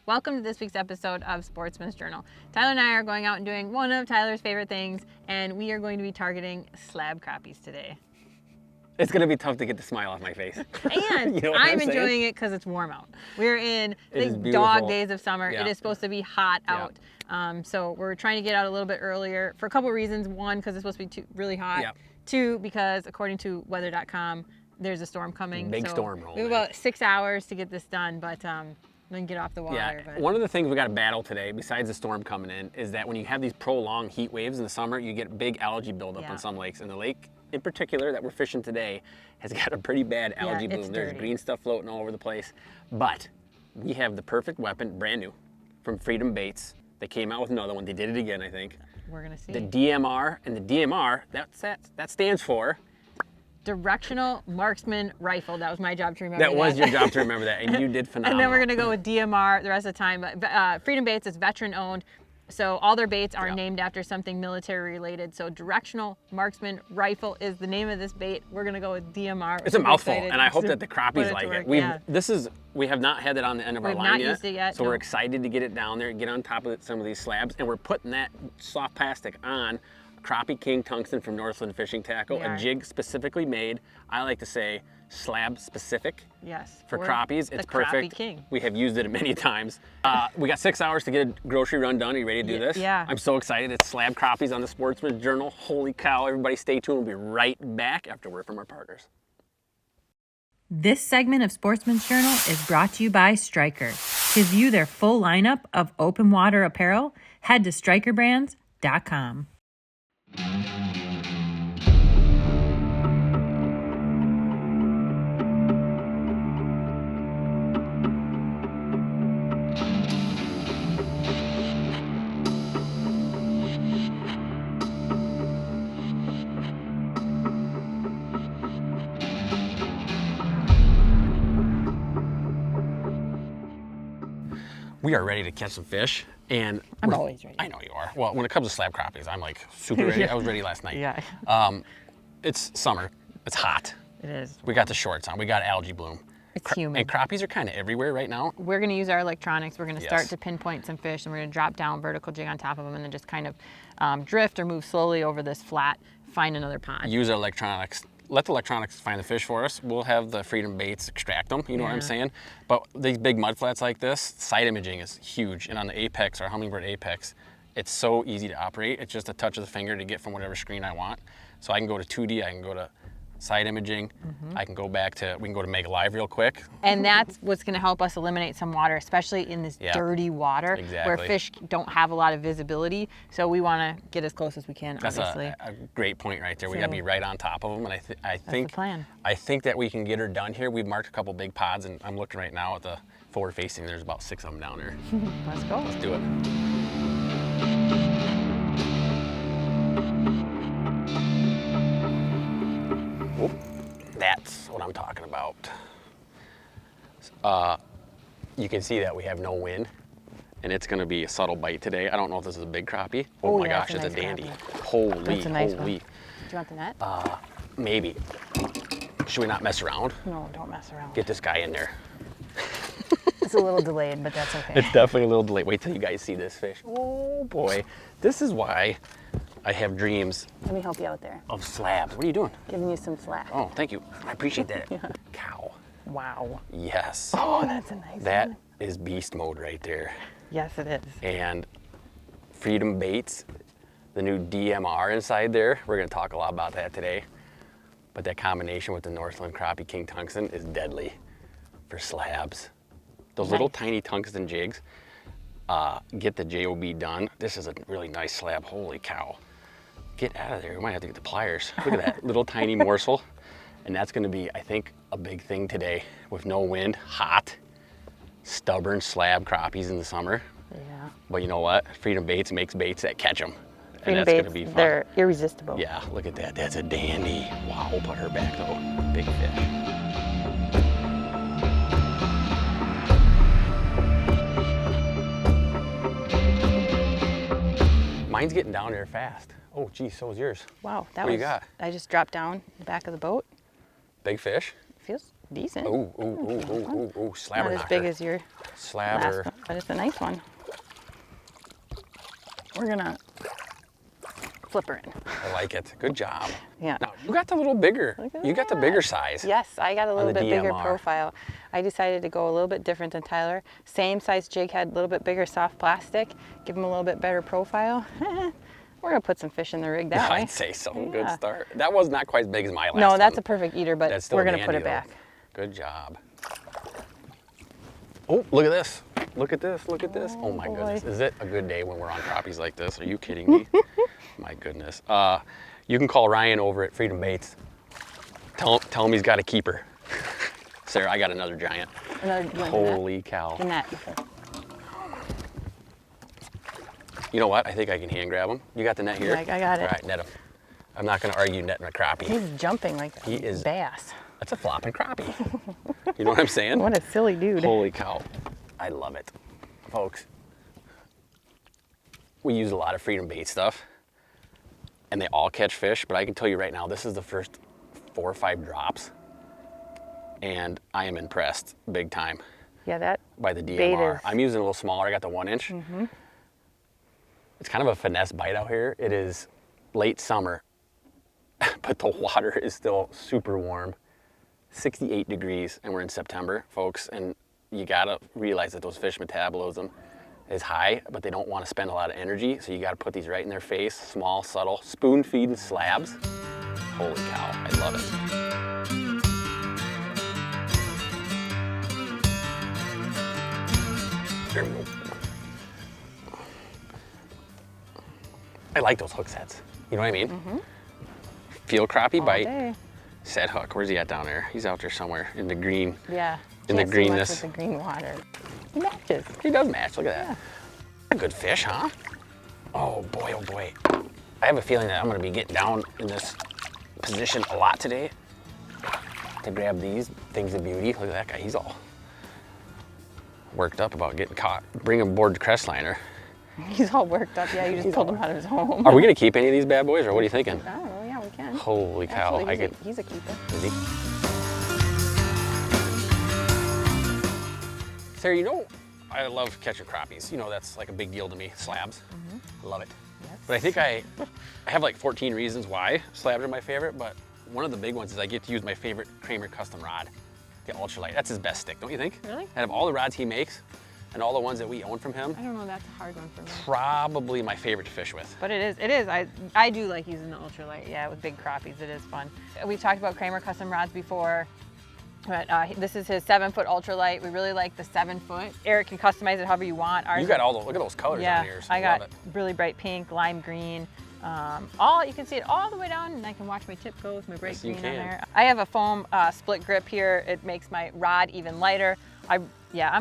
Welcome to this week's episode of Sportsman's Journal. Tyler and I are going out and doing one of Tyler's favorite things, and we are going to be targeting slab crappies today. It's going to be tough to get the smile off my face. And you know I'm enjoying it because it's warm out. We're in the dog days of summer. Yeah. It is supposed to be hot out. Yeah. So we're trying to get out a little bit earlier for a couple of reasons. One, because it's supposed to be really hot. Yeah. Two, because according to weather.com, there's a storm coming. Big storm rolling. We have about 6 hours to get this done, but then get off the water. Yeah, but one of the things we got to battle today, besides the storm coming in, is that when you have these prolonged heat waves in the summer, you get big algae buildup on some lakes. And the lake in particular that we're fishing today has got a pretty bad algae bloom. There's green stuff floating all over the place. But we have the perfect weapon, brand new, from Freedom Baitz. They came out with another one. They did it again, I think. We're gonna see. The DMR, and the DMR, that stands for Directional Marksman Rifle. That was my job to remember that. That was your job to remember that, and you did phenomenal. And then we're going to go with DMR the rest of the time. Freedom Baitz is veteran-owned, so all their baits are named after something military-related. So Directional Marksman Rifle is the name of this bait. We're going to go with DMR. It's a mouthful, and I hope that the crappies like it. We have not had it on the end of our line yet. We've not used it yet. So we're excited to get it down there, get on top of some of these slabs, and we're putting that soft plastic on Crappie King Tungsten from Northland Fishing Tackle, a jig specifically made, I like to say, slab specific. Yes. For crappies, it's perfect. Crappie King. We have used it many times. We got 6 hours to get a grocery run done. Are you ready to do this? Yeah. I'm so excited. It's slab crappies on the Sportsman's Journal. Holy cow, everybody stay tuned. We'll be right back after word from our partners. This segment of Sportsman's Journal is brought to you by Striker. To view their full lineup of open water apparel, head to strikerbrands.com. We are ready to catch some fish, and I'm always ready. I know you are. Well, when it comes to slab crappies, I'm like super ready. I was ready last night. Yeah. It's summer. It's hot. It is. We got the shorts on. We got algae bloom. It's humid. And crappies are kind of everywhere right now. We're going to use our electronics. We're going to start to pinpoint some fish, and we're going to drop down vertical jig on top of them, and then just kind of drift or move slowly over this flat, find another pond. Use our electronics. Let the electronics find the fish for us. We'll have the Freedom Baitz extract them, you know what I'm saying? But these big mud flats like this, side imaging is huge. And on the Apex, our Humminbird Apex, it's so easy to operate. It's just a touch of the finger to get from whatever screen I want. So I can go to 2D, I can go to side imaging, I can go back to, we can go to Mega Live real quick. And that's what's going to help us eliminate some water, especially in this dirty water where fish don't have a lot of visibility. So we want to get as close as we can, obviously. That's a great point right there. We got to be right on top of them. And I think the plan. I think that we can get her done here. We've marked a couple big pods, and I'm looking right now at the forward facing. There's about 6 of them down there. Let's go. Let's do it. Whoop. That's what I'm talking about. You can see that we have no wind, and it's going to be a subtle bite today. I don't know if this is a big crappie. Oh my gosh, it's a dandy. Holy. That's a nice one. Do you want the net? Maybe. Should we not mess around? No, don't mess around. Get this guy in there. It's a little delayed, but that's okay. It's definitely a little delayed. Wait till you guys see this fish. Oh boy. This is why I have dreams. Let me help you out there. Of slabs. What are you doing? Giving you some slack. Oh, thank you. I appreciate that. Cow. Wow. Yes. Oh, that's a nice one. That is beast mode right there. Yes, it is. And Freedom Baitz, the new DMR inside there. We're going to talk a lot about that today. But that combination with the Northland Crappie King Tungsten is deadly for slabs. Those little tiny tungsten jigs get the JOB done. This is a really nice slab. Holy cow. Get out of there. We might have to get the pliers. Look at that little tiny morsel. And that's going to be, I think, a big thing today with no wind, hot, stubborn slab crappies in the summer. Yeah. But you know what? Freedom Baitz makes baits that catch them. Freedom Baitz, they're irresistible. Yeah, look at that. That's a dandy. Wow, we'll put her back though. Big fish. Mine's getting down there fast. Oh, geez, so is yours. Wow, what do you got? I just dropped down the back of the boat. Big fish? decent. Ooh, slabber. Not as big as your slabber. last one, but it's a nice one. We're gonna flip her in. I like it. Good job. Yeah. Now, you got the little bigger. You got the bigger size. Yes, I got a little bit bigger DMR. profile. I decided to go a little bit different than Tyler. Same size jig head, a little bit bigger soft plastic. Give him a little bit better profile. We're gonna put some fish in the rig that way. I'd say so. Good start. That was not quite as big as my last one. No, that's a perfect eater, but we're gonna put it back. Good job. Oh, look at this. Look at this. Look at this. Oh my goodness. Is it a good day when we're on crappies like this? Are you kidding me? My goodness. You can call Ryan over at Freedom Baitz. Tell him he's got a keeper. Sarah, I got another giant. Holy cow. The net. You know what? I think I can hand grab him. You got the net here? I got it. All right, net him. I'm not going to argue netting a crappie. He's jumping like a bass. That's a flopping crappie. You know what I'm saying? What a silly dude. Holy cow. I love it. Folks, we use a lot of Freedom Baitz stuff, and they all catch fish, but I can tell you right now, this is the first 4 or 5 drops, and I am impressed big time. Yeah, that by the DMR. I'm using a little smaller. I got the 1 inch. It's kind of a finesse bite out here. It is late summer, but the water is still super warm. 68 degrees, and we're in September, folks, and you gotta realize that those fish metabolism is high, but they don't want to spend a lot of energy, so you gotta put these right in their face, small, subtle, spoon feeding slabs. Holy cow, I love it. There we go. I like those hook sets. You know what I mean? Field crappie bite. Day. Set hook. Where's he at down there? He's out there somewhere in the green. Yeah. In the greenness. With the green water. He matches. He does match. Look at that. A good fish, huh? Oh boy, oh boy. I have a feeling that I'm going to be getting down in this position a lot today to grab these things of beauty. Look at that guy. He's all worked up about getting caught. Bring him aboard the crest liner. He's all worked up. Yeah, you just pulled him out of his home. Are we going to keep any of these bad boys, or what are you thinking? I don't know. Yeah, we can. Holy cow. Actually, he's a keeper. Is he? Sarah, you know, I love catching crappies. You know, that's like a big deal to me. Slabs. I love it. Yes. But I think I have like 14 reasons why slabs are my favorite, but one of the big ones is I get to use my favorite Kramer custom rod, the ultralight. That's his best stick, don't you think? Really? Out of all the rods he makes and all the ones that we own from him, I don't know, that's a hard one for me. Probably my favorite to fish with. But it is. I do like using the ultralight, yeah, with big crappies. It is fun. We've talked about Kramer custom rods before. But this is his 7-foot ultralight. We really like the 7-foot. Eric can customize it however you want. You got all the, look at those colors on yours. I got really bright pink, lime green. You can see it all the way down, and I can watch my tip go with my bright green on there. I have a foam split grip here. It makes my rod even lighter. I'm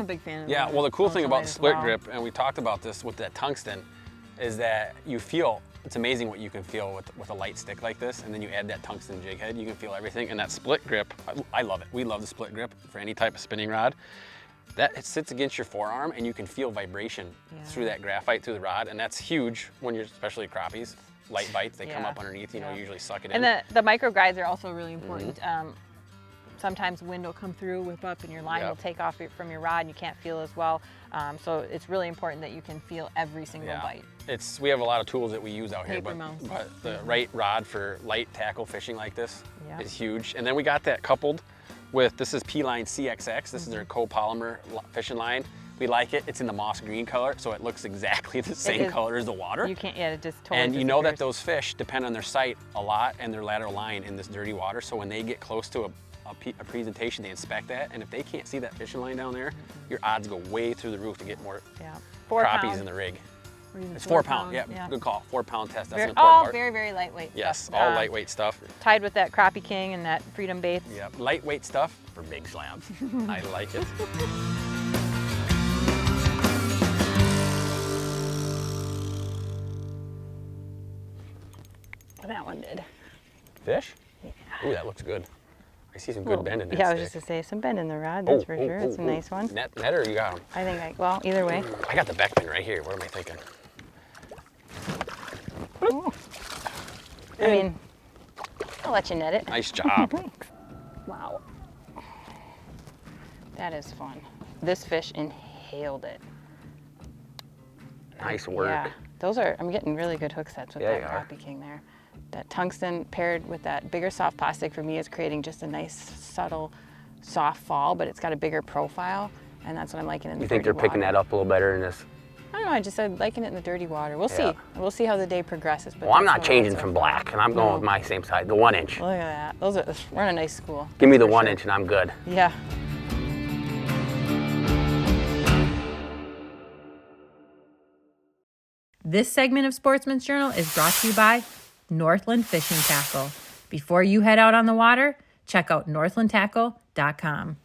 a big fan of well, the cool thing about the split grip, and we talked about this with that tungsten, is that you feel, it's amazing what you can feel with a light stick like this, and then you add that tungsten jig head, you can feel everything. And that split grip, I love it. We love the split grip for any type of spinning rod. It sits against your forearm, and you can feel vibration through that graphite, through the rod, and that's huge when you're, especially crappies, light bites, they come up underneath, you usually suck it in. And the micro guides are also really important. Sometimes wind will come through, whip up, and your line will take off from your rod, and you can't feel as well. So it's really important that you can feel every single bite. We have a lot of tools that we use out here, but the right rod for light tackle fishing like this is huge. And then we got that coupled with, this is P-Line CXX. This is their copolymer fishing line. We like it. It's in the moss green color, so it looks exactly the same color as the water. You can't, it just totally And you know that those fish depend on their sight a lot and their lateral line in this dirty water, so when they get close to a presentation, they inspect that, and if they can't see that fishing line down there, your odds go way through the roof to get more crappies in the rig. It's 4 pound, good call. 4 pound test, that's an important part. Very, very lightweight stuff. All lightweight stuff. Tied with that Crappie King and that Freedom Baitz. Yep, lightweight stuff for big slabs. I like it. That one did. Fish? Yeah. Ooh, that looks good. I see some good bend in that I was just going to say, some bend in the rod, that's for sure. It's a nice one. Net or you got them? I think, well, either way. I got the back pin right here. What am I thinking? I mean, I'll let you net it. Nice job. Thanks. Wow. That is fun. This fish inhaled it. Nice work. Yeah, those are, I'm getting really good hook sets with that Crappie King there. That tungsten paired with that bigger soft plastic for me is creating just a nice, subtle, soft fall, but it's got a bigger profile, and that's what I'm liking in the You think they're picking that up a little better in this? I don't know, I just said liking it in the dirty water. We'll see. We'll see how the day progresses. But well, I'm not changing from black, and I'm going with my same size, the 1 inch. Look at that. Those are, we're in a nice school. Give me the 1 inch and I'm good. Yeah. This segment of Sportsman's Journal is brought to you by Northland Fishing Tackle. Before you head out on the water, check out northlandtackle.com.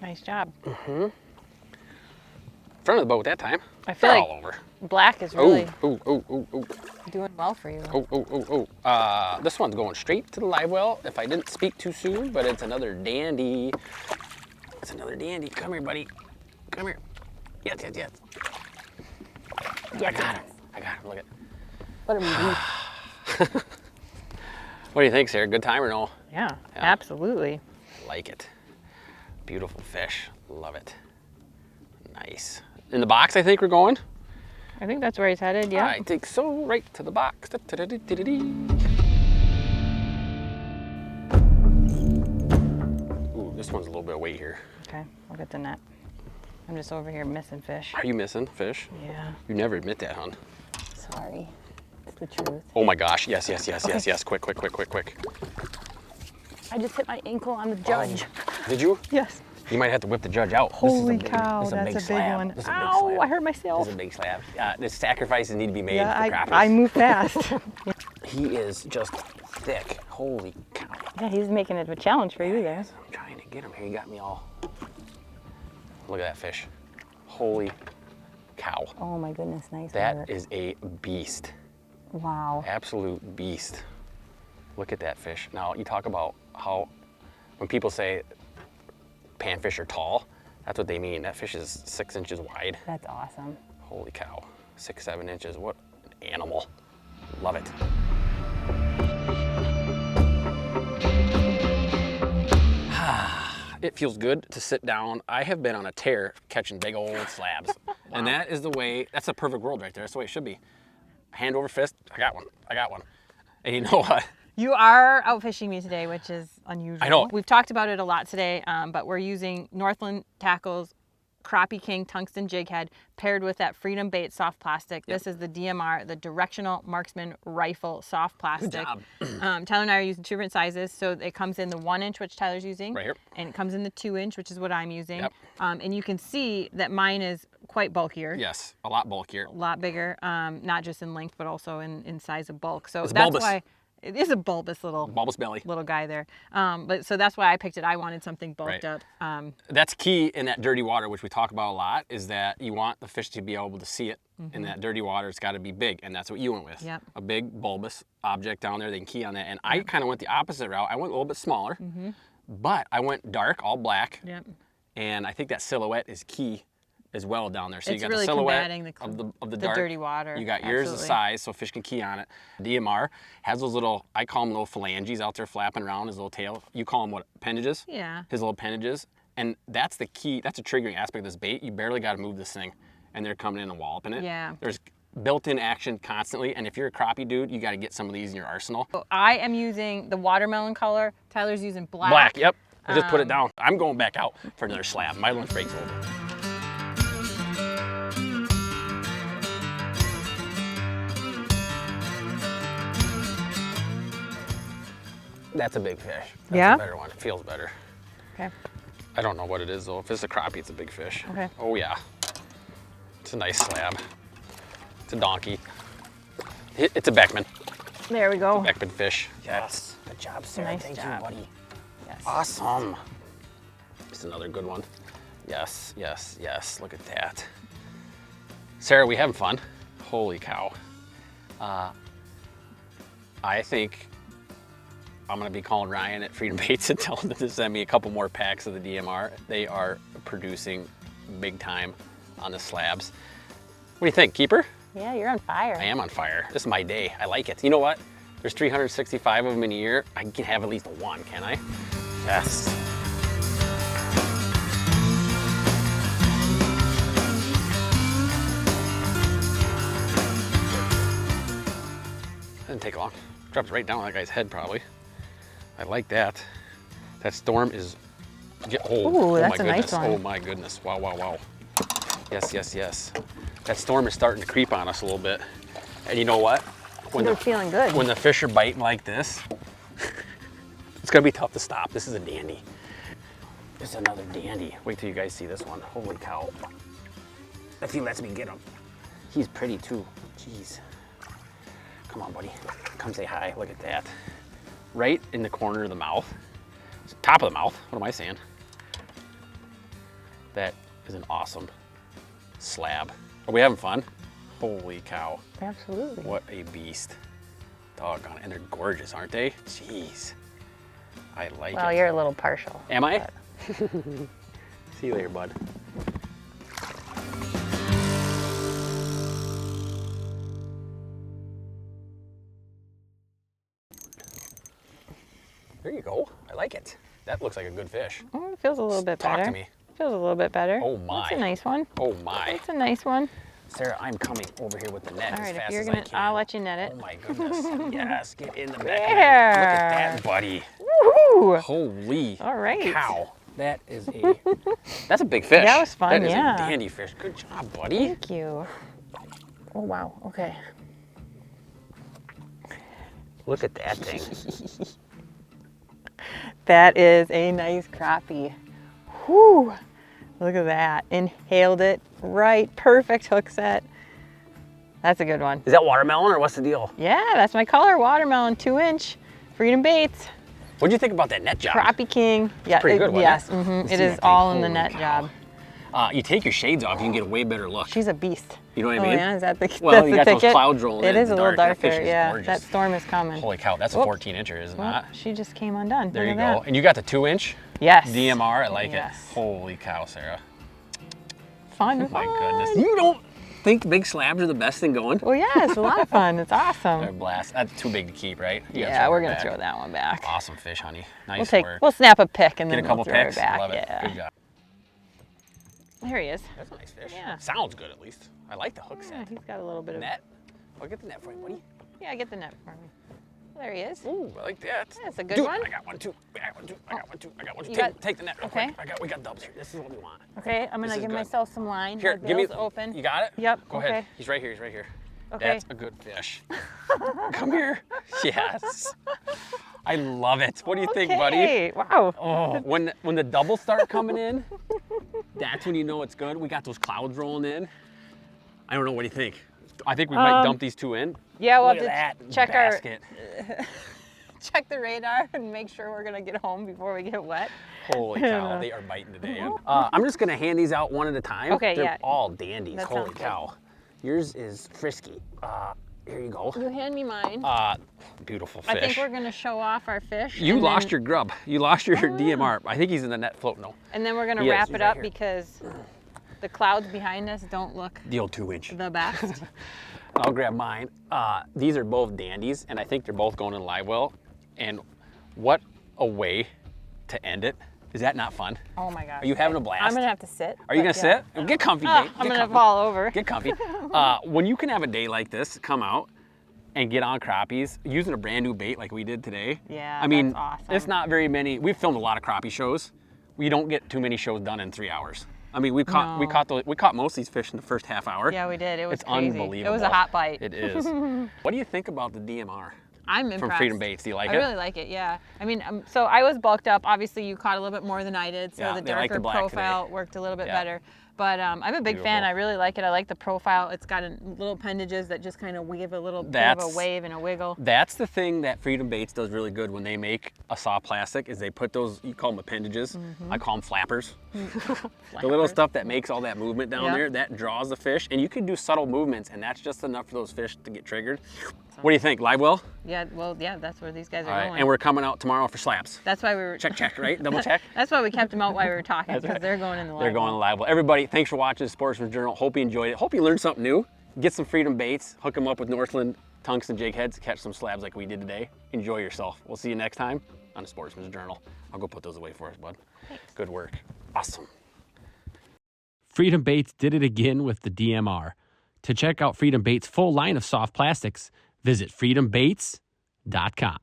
Nice job. Mm-hmm. Front of the boat that time. I feel like all over. Black is really Ooh. doing well for you. This one's going straight to the live well if I didn't speak too soon, but it's another dandy. It's another dandy. Come here, buddy. Come here. Yes. I got him. Look at. What a relief. What do you think, Sarah? Good time or no? Yeah, absolutely. Like it. Beautiful fish. Love it. Nice. In the box, I think we're going. I think that's where he's headed, yeah. I think so. Right to the box. Ooh, this one's a little bit of weight here. Okay, I'll get the net. I'm just over here missing fish. Are you missing fish? Yeah. You never admit that, hon. Sorry. It's the truth. Oh my gosh. Yes. Quick. I just hit my ankle on the judge. Oh. Did you? Yes. You might have to whip the judge out. Holy cow, that's a big one. Ow, I hurt myself. This is a big slab. The sacrifices need to be made for Crappies. I move fast. He is just thick. Holy cow. Yeah, he's making it a challenge for you there. I'm trying to get him here. He got me all. Look at that fish. Holy cow. Oh my goodness, nice. That is a beast. Wow. Absolute beast. Look at that fish. Now, you talk about how, when people say panfish are tall, that's what they mean. That fish is 6 inches wide. That's awesome. Holy cow. 6-7 inches. What an animal. Love it. It feels good to sit down. I have been on a tear catching big old slabs. Wow. And that is the way, that's a perfect world right there. That's the way it should be. Hand over fist, I got one. And you know what? You are out fishing me today, which is unusual. I know. We've talked about it a lot today, but we're using Northland Tackle's Crappie King tungsten jig head paired with that Freedom Baitz soft plastic. Yep. This is the DMR, the Directional Marksman Rifle soft plastic. Good job. Tyler and I are using 2 different sizes. So it comes in the 1 inch, which Tyler's using. Right here. And it comes in the 2 inch, which is what I'm using. Yep. And you can see that mine is quite bulkier. Yes, a lot bulkier. A lot bigger, not just in length, but also in size of bulk. So it's that's bulbous. why it is a bulbous little belly little guy there. But so that's why I picked it. I wanted something bulked up. That's key in that dirty water, which we talk about a lot, is that you want the fish to be able to see it. In that dirty water, it's got to be big, and that's what you went with. Yep. A big bulbous object down there, they can key on that. And I kind of went the opposite route. I went a little bit smaller, but I went dark, all black. Yep. And I think that silhouette is key as well down there. So it's you got really the silhouette of the dark, dirty water. You got yours the size, so fish can key on it. DMR has those little, I call them little phalanges out there flapping around his little tail. You call them what, appendages? Yeah. His little appendages. And that's the key, that's a triggering aspect of this bait. You barely got to move this thing, and they're coming in and walloping it. Yeah. There's built-in action constantly, and if you're a crappie dude, you got to get some of these in your arsenal. So I am using the watermelon color. Tyler's using black. Black, yep. I just put it down. I'm going back out for another slab. My lunch break's over. That's a big fish. That's a better one. It feels better. Okay. I don't know what it is though. If it's a crappie, it's a big fish. Okay. Oh yeah. It's a nice slab. It's a donkey. It's a Beckman. There we go. Beckman fish. Yes. Good job, Sarah. Nice Thank job. you, buddy. Yes. Awesome. It's another good one. Yes, yes, yes. Look at that. Sarah, we having fun? Holy cow. I think I'm gonna be calling Ryan at Freedom Baitz and telling them to send me a couple more packs of the DMR. They are producing big time on the slabs. What do you think, keeper? Yeah, you're on fire. I am on fire. This is my day. I like it. You know what? There's 365 of them in a year. I can have at least one, can I? Yes. Didn't take long. Dropped right down on that guy's head, probably. I like that. That storm is. Ooh, that's my a nice goodness. one. Oh my goodness! Wow, wow, wow. Yes, yes, yes. That storm is starting to creep on us a little bit. And you know what? They're feeling good. When the fish are biting like this, it's gonna be tough to stop. This is a dandy. This is another dandy. Wait till you guys see this one. Holy cow. If he lets me get him. He's pretty too. Jeez. Come on, buddy. Come say hi. Look at that. Right in the corner of the mouth. Top of the mouth. What am I saying? That is an awesome slab. Are we having fun? Holy cow. Absolutely. What a beast. Doggone it. And they're gorgeous, aren't they? Jeez. I like it. Well, you're a little partial. Am I? See you later, bud. There you go. I like it. That looks like a good fish. Oh, it feels a little bit better. Talk to me. Feels a little bit better. Oh my. That's a nice one. Oh my. That's a nice one. Sarah, I'm coming over here with the net All right, as if fast you're as gonna, I can. I'll let you net it. Oh my goodness. Yes, get in the back. There. Look at that, buddy. Woohoo! Holy All right. cow. That is that's a big fish. That was fun, That is yeah. a dandy fish. Good job, buddy. Thank you. Oh, wow. Okay. Look at that thing. That is a nice crappie. Whew. Look at that. Inhaled it right. Perfect hook set. That's a good one. Is that watermelon or what's the deal? Yeah, that's my color. Watermelon, 2-inch. Freedom Baitz. What'd you think about that net job? Crappie King. Yeah, pretty good, wasn't yes. it? Mm-hmm. See It is that all thing? in the Holy net cow. job. You take your shades off, you can get a way better look. She's a beast. You know what I Oh mean? yeah, is that the Well, that's you the got ticket? those clouds rolling in. It is the a little dark. That darker. fish is Yeah, gorgeous. that storm is coming. Holy cow, that's a 14-incher, is it Well, not? she just came undone. There Look you at go. that. And you got the 2-inch Yes. DMR. I like Yes. it. Holy cow, Sarah. Fun. Oh my goodness. You don't think big slabs are the best thing going? Well, yeah, it's a lot of fun. It's They're a awesome. blast. That's too big to keep, right? You gotta Yeah, throw we're it gonna back. throw that one back. Awesome fish, honey. Nice work. We'll snap a pic and Get then a couple we'll throw picks. it back. Love it. Yeah. Good job. There he is. That's a nice fish. Yeah. Sounds good at least. I like the hook Yeah, set. he's got a little bit of Net. I'll get the net for you, buddy. Yeah, get the net for me. There he is. Ooh, I like that. That's a good Dude, one. I got one too. I got one too. I got one too. I got one too. You Take, got- take the net real okay. quick. We got dubs here. This is what we want. Okay, I'm This gonna is give good. myself some line. Here, My give me. bill's open. You got it? Yep. Go okay. ahead. He's right here. He's right here. Okay. That's a good fish. Come here. Yes. I love it. What do you think, buddy? Okay, wow. Oh, when the doubles start coming in, that's when you know it's good. We got those clouds rolling in. I don't know. What do you think? I think we might dump these two in. Yeah, we'll Look have at to that check basket. check the radar and make sure we're gonna get home before we get wet. Holy cow, they are biting today. I'm just gonna hand these out one at a time. Okay, They're yeah. all dandies. That Holy sounds good. cow. Yours is frisky. Here you go. You hand me mine. Beautiful fish. I think we're gonna show off our fish. You and lost then, your grub. You lost your DMR. I think he's in the net floating though. And then we're gonna He is. wrap He's it right up here. because the clouds behind us don't look The old 2-inch. the best. I'll grab mine. These are both dandies, and I think they're both going in live well. And what a way to end it. Is that not fun? Oh my gosh. Are you having a blast? I'm gonna have to sit. Are you but gonna yeah. sit? Get comfy, Ah, babe. I'm Get gonna comfy. fall over. Get comfy. When you can have a day like this, come out and get on crappies using a brand new bait like we did today. Yeah, I mean, that's awesome. it's not very many. We've filmed a lot of crappie shows. We don't get too many shows done in 3 hours. I mean, we caught most of these fish in the first half hour. Yeah, we did. It was It's crazy. unbelievable. It was a hot bite. It is. What do you think about the DMR I'm from impressed. Freedom Baitz? Do you like I it? really like it, yeah. I mean, so I was bulked up. Obviously, you caught a little bit more than I did, so Yeah, the they like darker the black profile today. worked a little bit Yeah. better. But I'm a big fan. I really like it. I like the profile. It's got little appendages that just kind of give a little bit of a wave and a wiggle. That's the thing that Freedom Baitz does really good when they make a soft plastic is they put those, you call them appendages. I call them flappers. The little stuff that makes all that movement down there, that draws the fish. And you can do subtle movements, and that's just enough for those fish to get triggered. What do you think, live well? Yeah, well, yeah, that's where these guys are going. And we're coming out tomorrow for slaps. That's why we were... Check, right? Double check. That's why we kept them out while we were talking, because they're going in the live well. They're going live well. Everybody, thanks for watching Sportsman's Journal. Hope you enjoyed it. Hope you learned something new. Get some Freedom Baitz, hook them up with Northland tungsten jig heads, catch some slabs like we did today. Enjoy yourself. We'll see you next time on the Sportsman's Journal. I'll go put those away for us, bud. Thanks. Good work. Awesome. Freedom Baitz did it again with the DMR. To check out Freedom Baitz' full line of soft plastics, visit freedombaitz.com.